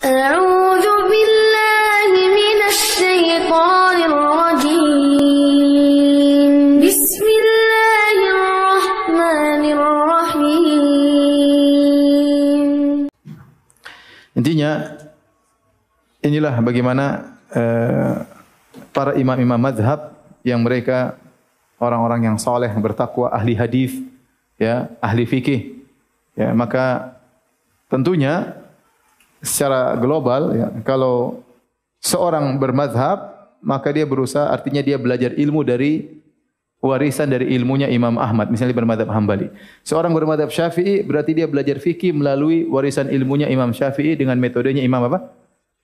أعوذ بالله من الشيطان الرجيم بسم الله الرحمن الرحيم. Intinya inilah bagaimana para imam-imam mazhab yang mereka orang-orang yang saleh, bertakwa, ahli hadis, ya, ahli fikih. Ya, maka tentunya secara global, ya, kalau seorang bermazhab, maka dia berusaha, artinya dia belajar ilmu dari warisan dari ilmunya Imam Ahmad, misalnya bermazhab Hambali. Seorang bermazhab Syafi'i berarti dia belajar fikih melalui warisan ilmunya Imam Syafi'i dengan metodenya Imam apa?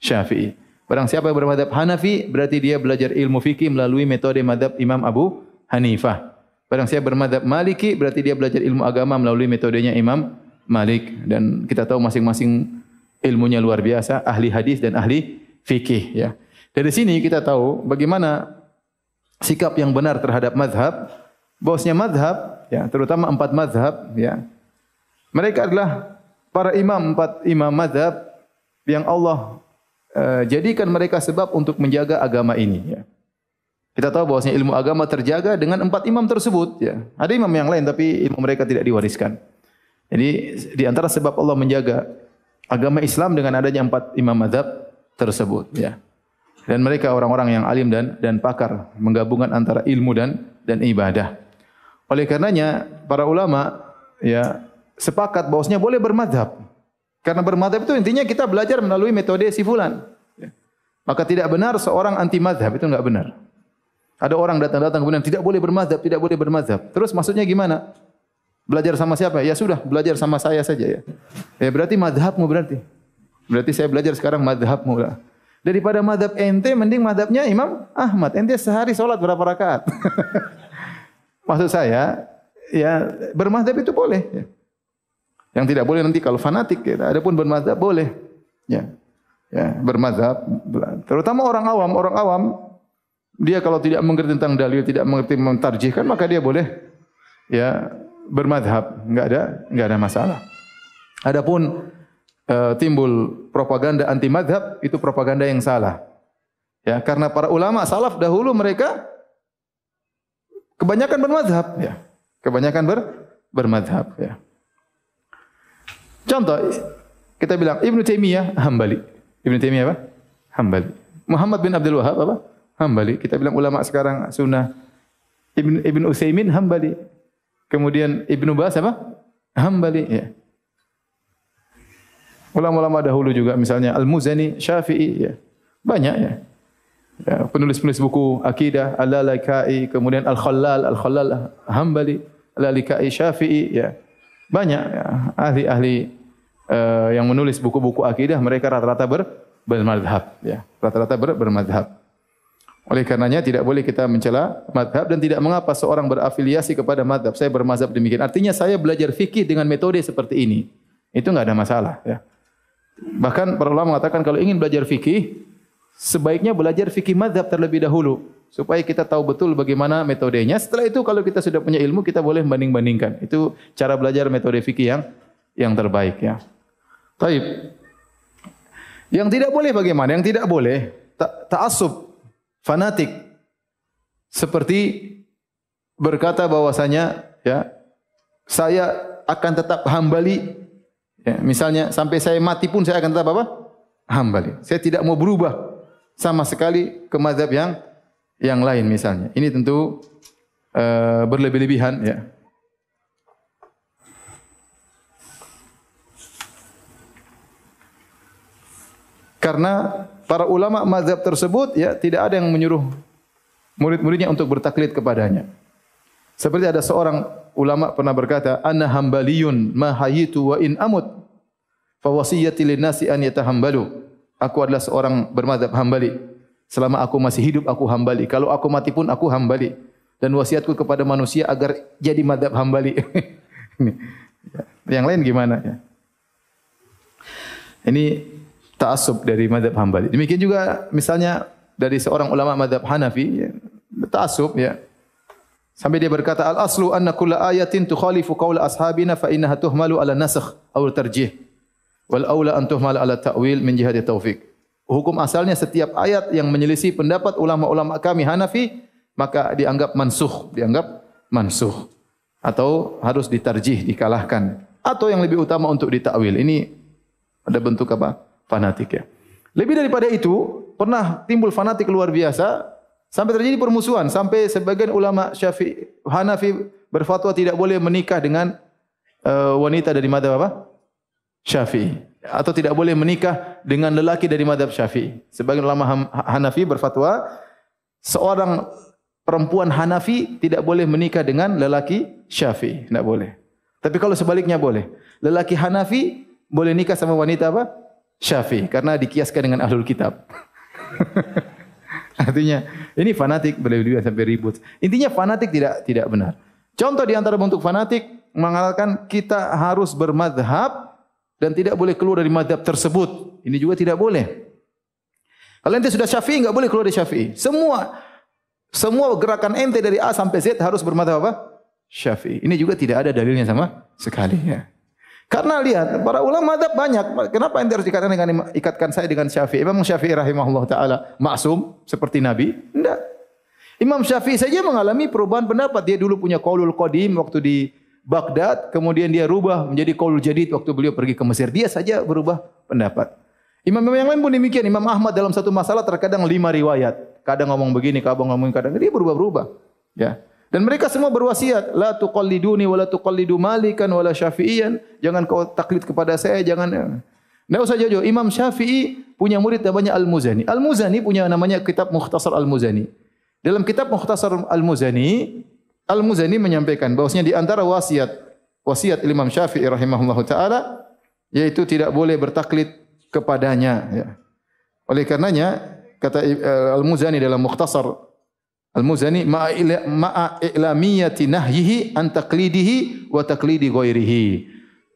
Syafi'i. Barang siapa yang bermazhab Hanafi berarti dia belajar ilmu fikih melalui metode mazhab Imam Abu Hanifah. Barang siapa bermazhab Maliki berarti dia belajar ilmu agama melalui metodenya Imam Malik, dan kita tahu masing-masing ilmunya luar biasa, ahli hadis dan ahli fikih, ya. Dari sini kita tahu bagaimana sikap yang benar terhadap mazhab. Bosnya mazhab, ya, terutama 4 mazhab, ya. Mereka adalah para imam, 4 imam mazhab yang Allah jadikan mereka sebab untuk menjaga agama ini, ya. Kita tahu bahwasanya ilmu agama terjaga dengan 4 imam tersebut, ya. Ada imam yang lain tapi ilmu mereka tidak diwariskan. Jadi di antara sebab Allah menjaga agama Islam dengan adanya 4 imam mazhab tersebut, ya. Dan mereka orang-orang yang alim dan pakar menggabungkan antara ilmu dan ibadah. Oleh karenanya para ulama, ya, sepakat bahwasanya boleh bermadzhab. Karena bermadzhab itu intinya kita belajar melalui metode si fulan, ya. Maka tidak benar seorang anti mazhab, itu enggak benar. Ada orang datang-datang kemudian tidak boleh bermadzhab, tidak boleh bermadzhab. Terus maksudnya gimana? Belajar sama siapa? Ya sudah, belajar sama saya saja, ya. Ya berarti mazhabmu berarti. Berarti saya belajar sekarang mazhabmu lah. Daripada mazhab ente mending mazhabnya Imam Ahmad. Ente sehari salat berapa rakaat? Maksud saya, ya bermazhab itu boleh, ya. Yang tidak boleh nanti kalau fanatik, ya. Adapun bermazhab boleh. Ya. Ya, bermazhab. Terutama orang awam dia kalau tidak mengerti tentang dalil, tidak mengerti mentarjihkan, maka dia boleh, ya, bermadzhab, enggak ada masalah. Adapun timbul propaganda anti mazhab, itu propaganda yang salah. Ya, karena para ulama salaf dahulu mereka kebanyakan bermadzhab, ya. Kebanyakan bermadzhab, ya. Contoh kita bilang Ibnu Taimiyah Hambali. Ibnu Taimiyah apa? Hambali. Muhammad bin Abdul Wahhab apa? Hambali. Kita bilang ulama sekarang sunnah. Ibnu Utsaimin Hambali. Kemudian Ibnu Baz apa? Hambali, ya. Ulama-ulama dahulu juga misalnya Al-Muzani Syafi'i, ya. Banyak, ya. Ya, penulis-penulis buku akidah Al-Lalakai, kemudian Al-Khallal Hambali, Al-Lalakai Syafi'i, ya. Banyak, ya, ahli-ahli yang menulis buku-buku akidah, mereka rata-rata bermadzhab, ya. Rata-rata bermadzhab. Oleh karenanya tidak boleh kita mencela mazhab dan tidak mengapa seorang berafiliasi kepada mazhab. Saya bermazhab demikian. Artinya saya belajar fikih dengan metode seperti ini. Itu enggak ada masalah, ya. Bahkan para ulama mengatakan kalau ingin belajar fikih, sebaiknya belajar fikih mazhab terlebih dahulu supaya kita tahu betul bagaimana metodenya. Setelah itu kalau kita sudah punya ilmu, kita boleh banding-bandingkan. Itu cara belajar metode fikih yang terbaik, ya. Baik. Yang tidak boleh bagaimana? Yang tidak boleh ta'assub, fanatik, seperti berkata bahwasanya, ya, saya akan tetap Hambali, ya, misalnya sampai saya mati pun saya akan tetap apa? Hambali. Saya tidak mau berubah sama sekali ke mazhab yang lain misalnya. Ini tentu berlebih-lebihan, ya. Karena para ulama mazhab tersebut, ya, tidak ada yang menyuruh murid-muridnya untuk bertaklid kepadanya. Seperti ada seorang ulama pernah berkata, "Ana hambaliyun ma hayitu wa in amut fa wasiyati linnasi an yatahambalu." Aku adalah seorang bermazhab Hambali. Selama aku masih hidup aku Hambali. Kalau aku mati pun aku Hambali. Dan wasiatku kepada manusia agar jadi mazhab Hambali. Yang lain gimana, ya? Ini ta'assub dari mazhab Hambali. Demikian juga misalnya dari seorang ulama mazhab Hanafi, ya, ta'assub, ya. Sampai dia berkata, al-aslu anna kulla ayatin tukhalifu qaula ashabina fa innaha tuhmalu ala nasakh aw tarjih. Wal aula an tuhmal ala ta'wil min jihati taufik. Hukum asalnya setiap ayat yang menyelisih pendapat ulama-ulama kami Hanafi maka dianggap mansuh atau harus ditarjih, dikalahkan, atau yang lebih utama untuk ditakwil. Ini ada bentuk apa? Fanatik ya. Lebih daripada itu, pernah timbul fanatik luar biasa sampai terjadi permusuhan, sampai sebagian ulama Hanafi berfatwa tidak boleh menikah dengan wanita dari mazhab apa? Syafi'i, atau tidak boleh menikah dengan lelaki dari mazhab Syafi'i. Sebagian ulama Hanafi berfatwa seorang perempuan Hanafi tidak boleh menikah dengan lelaki Syafi'i, tidak boleh. Tapi kalau sebaliknya boleh. Lelaki Hanafi boleh nikah sama wanita apa? Syafi'i, karena dikiaskan dengan ahlul kitab. Artinya ini fanatik, boleh sampai ribut. Intinya fanatik tidak benar. Contoh di antara bentuk fanatik mengatakan kita harus bermadhab dan tidak boleh keluar dari madhab tersebut. Ini juga tidak boleh. Kalau ente sudah Syafi'i, enggak boleh keluar dari Syafi'i. Semua gerakan ente dari A sampai Z harus bermadhab apa? Syafi'i. Ini juga tidak ada dalilnya sama sekali. Ya. Karena lihat, para ulama madhab banyak. Kenapa ente harus ikatkan saya dengan Syafi'i? Imam Syafi'i rahimahullah ta'ala maksum seperti Nabi? Tidak. Imam Syafi'i saja mengalami perubahan pendapat. Dia dulu punya qaulul qadim waktu di Baghdad, kemudian dia rubah menjadi qaulul jadid waktu beliau pergi ke Mesir. Dia saja berubah pendapat. Imam-imam yang lain pun demikian. Imam Ahmad dalam satu masalah terkadang 5 riwayat. Kadang ngomong begini, kadang ngomong kadang. Dia berubah-berubah. Ya. Dan mereka semua berwasiat, la tuqalliduni wa la tuqallidu Malikan wa la Syafi'iyan. Jangan kau taklid kepada saya, jangan. Enggak usah jauh-jauh. Imam Syafi'i punya murid namanya Al-Muzani. Al-Muzani punya namanya kitab Mukhtasar Al-Muzani. Dalam kitab Mukhtasar Al-Muzani, Al-Muzani menyampaikan bahwasanya di antara wasiat Imam Syafi'i rahimahullahu taala yaitu tidak boleh bertaklid kepadanya ya. Oleh karenanya kata Al-Muzani dalam Mukhtasar Al-Muzani ma'a i'lamiyati nahyihi an taqlidihi wa taqlidi ghairihi.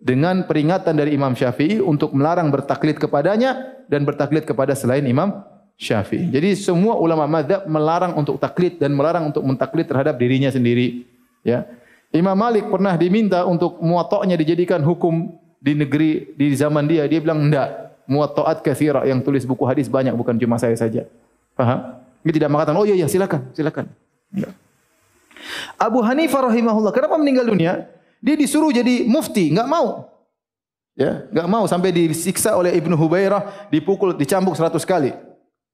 Dengan peringatan dari Imam Syafi'i untuk melarang bertaklid kepadanya dan bertaklid kepada selain Imam Syafi'i. Jadi semua ulama mazhab melarang untuk taklid dan melarang untuk mentaklid terhadap dirinya sendiri. Ya. Imam Malik pernah diminta untuk muwatta'nya dijadikan hukum di negeri di zaman dia. Dia bilang enggak. Muwatta'at katsira yang tulis buku hadis banyak, bukan cuma saya saja. Paham? Dia tidak mengatakan, oh iya silakan. Enggak. Abu Hanifah rahimahullah, kenapa meninggal dunia? Dia disuruh jadi mufti, enggak mau. Ya, enggak mau sampai disiksa oleh Ibnu Hubairah, dipukul, dicambuk 100 kali.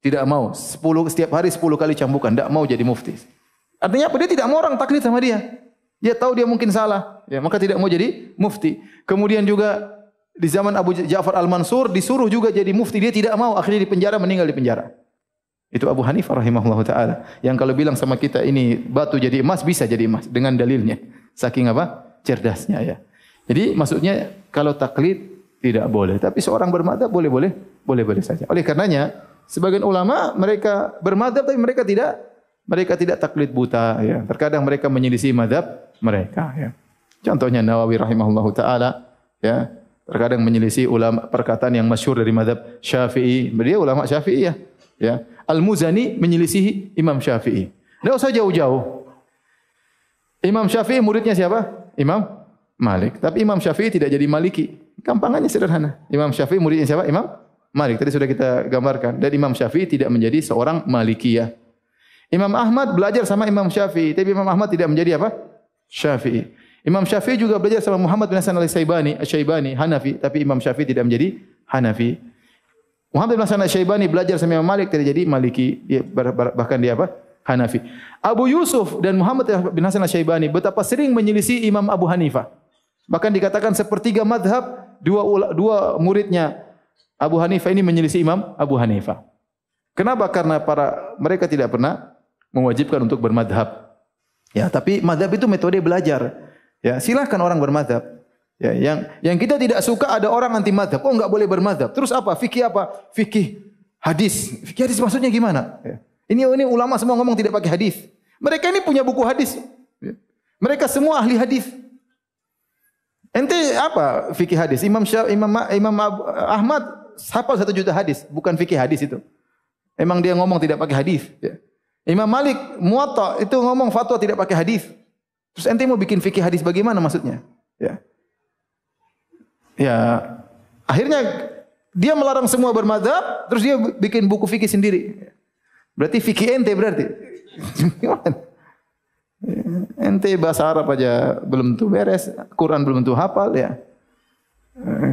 Tidak mau. Setiap hari 10 kali cambukan. Tidak mau jadi mufti. Artinya apa? Dia tidak mau orang taklid sama dia. Dia tahu dia mungkin salah. Ya, maka tidak mau jadi mufti. Kemudian juga di zaman Abu Ja'far Al-Mansur disuruh juga jadi mufti. Dia tidak mau. Akhirnya di penjara, meninggal di penjara. Itu Abu Hanifah rahimahullah ta'ala. Yang kalau bilang sama kita ini batu jadi emas, bisa jadi emas. Dengan dalilnya. Saking apa? Cerdasnya ya. Jadi maksudnya kalau taklid tidak boleh. Tapi seorang bermadzhab boleh saja. Oleh karenanya sebagian ulama mereka bermadzhab tapi mereka tidak taklid buta ya. Terkadang mereka menyelisih mazhab mereka ya. Contohnya Nawawi rahimahullahu taala ya, terkadang menyelisih ulama perkataan yang masyhur dari mazhab Syafi'i. Dia ulama Syafi'i ya. Al-Muzani menyelisih Imam Syafi'i. Enggak usah jauh-jauh. Imam Syafi'i muridnya siapa? Imam Malik. Tapi Imam Syafi'i tidak jadi Maliki. Gampangannya sederhana. Imam Syafi'i muridnya siapa? Imam Malik. Tadi sudah kita gambarkan. Dan Imam Syafi'i tidak menjadi seorang Malikiyah. Imam Ahmad belajar sama Imam Syafi'i. Tapi Imam Ahmad tidak menjadi apa? Syafi'i. Imam Syafi'i juga belajar sama Muhammad bin Hasan al-Syaibani, Hanafi. Tapi Imam Syafi'i tidak menjadi Hanafi. Muhammad bin Hasan al-Syaibani belajar sama Imam Malik. Tidak jadi Maliki. Bahkan dia apa? Hanafi. Abu Yusuf dan Muhammad bin Hasan al-Syaibani betapa sering menyelisih Imam Abu Hanifah. Bahkan dikatakan sepertiga madhab dua muridnya Abu Hanifah ini menyelisih Imam Abu Hanifah. Kenapa? Karena mereka tidak pernah mewajibkan untuk bermadhab. Ya, tapi madhab itu metode belajar. Ya, silahkan orang bermadhab. Ya, yang kita tidak suka ada orang anti madhab. Oh, enggak boleh bermadhab. Terus apa? Fikih apa? Fikih hadis. Fikih hadis maksudnya gimana? Ya. Ini ulama semua ngomong tidak pakai hadis. Mereka ini punya buku hadis. Ya. Mereka semua ahli hadis. Ente apa fikih hadis? Imam Ahmad hafal 1 juta hadis, bukan fikih hadis itu. Emang dia ngomong tidak pakai hadis. Ya. Imam Malik Muwatta itu ngomong fatwa tidak pakai hadis. Terus ente mau bikin fikih hadis bagaimana maksudnya? Ya. Ya. Akhirnya dia melarang semua bermadzhab, terus dia bikin buku fikih sendiri. Berarti fikih ente berarti. Ente bahasa Arab aja belum tentu beres, Quran belum tentu hafal ya.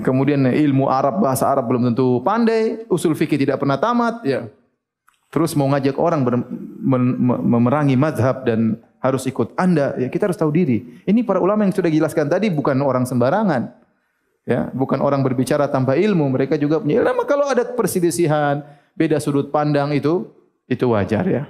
Kemudian ilmu Arab, bahasa Arab belum tentu pandai, usul fikih tidak pernah tamat ya. Terus mau ngajak orang memerangi mazhab dan harus ikut Anda, ya kita harus tahu diri. Ini para ulama yang sudah jelaskan tadi bukan orang sembarangan. Ya, bukan orang berbicara tanpa ilmu, mereka juga punya ilmu. Kalau ada perselisihan, beda sudut pandang itu wajar ya.